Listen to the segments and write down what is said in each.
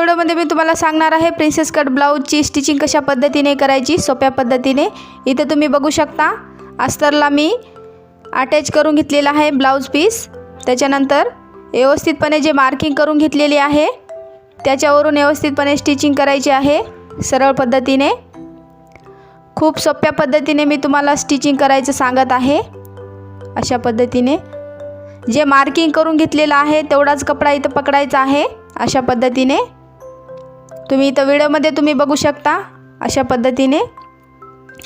व्हिडिओमध्ये मी तुम्हाला सांगणार आहे प्रिन्सेस कट ब्लाऊजची स्टिचिंग कशा पद्धतीने करायची सोप्या पद्धतीने। इथे तुम्ही बघू शकता अस्तरला मी अटॅच करून घेतलेला आहे ब्लाऊज पीस। त्याच्यानंतर व्यवस्थितपणे जे मार्किंग करून घेतलेली आहे त्याच्यावरून व्यवस्थितपणे स्टिचिंग करायची आहे सरळ पद्धतीने। खूप सोप्या पद्धतीने मी तुम्हाला स्टिचिंग करायचं सांगत आहे। अशा पद्धतीने जे मार्किंग करून घेतलेला आहे तेवढाच कपडा इथं पकडायचा आहे। अशा पद्धतीने तुम्ही इथं व्हिडिओमध्ये तुम्ही बघू शकता अशा पद्धतीने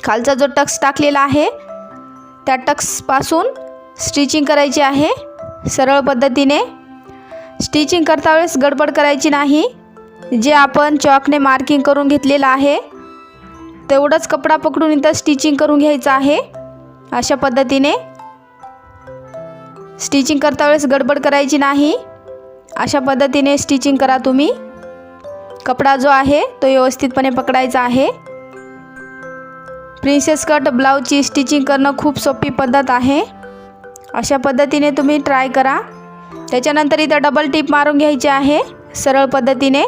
खालचा जो टक्स टाकलेला आहे त्या टक्सपासून स्टिचिंग करायची आहे सरळ पद्धतीने। स्टिचिंग करता वेळेस गडबड करायची नाही। जे आपण चॉकने मार्किंग करून घेतलेला आहे तेवढाच कपडा पकडून इथं स्टिचिंग करून घ्यायचं आहे। अशा पद्धतीने स्टिचिंग करता वेळेस गडबड करायची नाही। अशा पद्धतीने स्टिचिंग करा तुम्ही। कपडा जो आहे तो व्यवस्थितपणे पकडायचा आहे। प्रिन्सेस कट ब्लाऊजची स्टिचिंग करणं खूप सोपी पद्धत आहे। अशा पद्धतीने तुम्ही ट्राय करा। त्याच्यानंतर इथं डबल टिप मारून घ्यायची आहे सरळ पद्धतीने।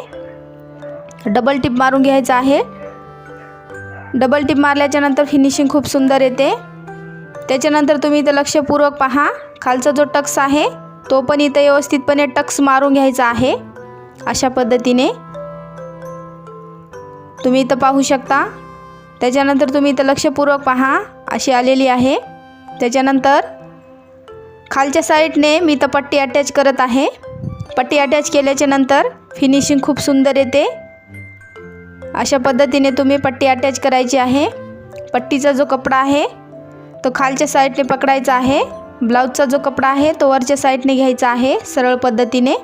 डबल टिप मारून घ्यायचं आहे। डबल टिप मारल्याच्या नंतर फिनिशिंग खूप सुंदर येते। त्याच्यानंतर तुम्ही इथं लक्षपूर्वक पहा खालचा जो टक्स आहे तो पण इथं व्यवस्थितपणे टक्स मारून घ्यायचा आहे। अशा पद्धतीने तुम्ही इथं पाहू शकता। त्याच्यानंतर तुम्ही इथं लक्षपूर्वक पहा अशी आलेली आहे। त्याच्यानंतर खालच्या साईडने मी इथं पट्टी अटॅच करत आहे। पट्टी अटॅच केल्याच्या नंतर फिनिशिंग खूप सुंदर येते। अशा पद्धतीने तुम्ही पट्टी अटॅच करायची आहे। पट्टीचा जो कपडा आहे तो खालच्या साईडने पकडायचा आहे। ब्लाऊजचा जो कपडा आहे तो वरच्या साईडने घ्यायचा आहे सरळ पद्धतीने।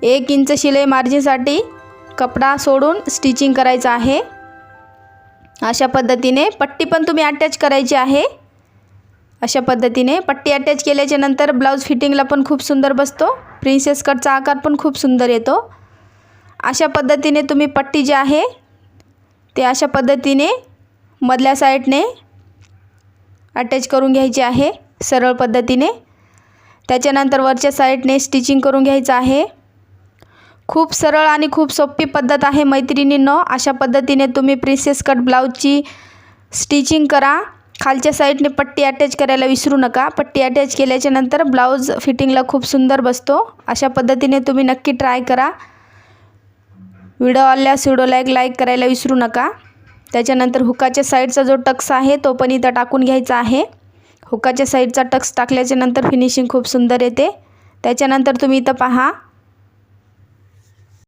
1 इंच शिलाई मार्जिनसाठी कपडा सोडून स्टिचिंग करायचं आहे। अशा पद्धतीने पट्टी पण तुम्ही अटॅच करायची आहे। अशा पद्धतीने पट्टी अटॅच केल्याच्या नंतर ब्लाऊज फिटिंगला पण खूप सुंदर बसतो। प्रिन्सेस कटचा आकार पण खूप सुंदर येतो। अशा पद्धतीने तुम्ही पट्टी जी आहे ते अशा पद्धतीने मधल्या साईडने अटॅच करून घ्यायची आहे सरळ पद्धतीने। त्याच्यानंतर वरच्या साईडने स्टिचिंग करून घ्यायचं आहे। खूप सरळ आणि खूप सोपी पद्धत आहे मैत्रिणींनो। अशा पद्धतीने तुम्ही प्रिन्सेस कट ब्लाऊजची स्टिचिंग करा। खालच्या साईडने पट्टी अटॅच करायला विसरू नका। पट्टी अटॅच केल्याच्या नंतर ब्लाऊज फिटिंगला खूप सुंदर बसतो। अशा पद्धतीने तुम्ही नक्की ट्राय करा। व्हिडिओ आवडल्यास व्हिडिओला एक लाईक करायला विसरू नका। त्याच्यानंतर हुकाच्या साईडचा जो टक्स आहे तो पण इथं टाकून घ्यायचा आहे। हुकाच्या साईडचा टक्स टाकल्याच्या नंतर फिनिशिंग खूप सुंदर येते। त्याच्यानंतर तुम्ही इथं पहा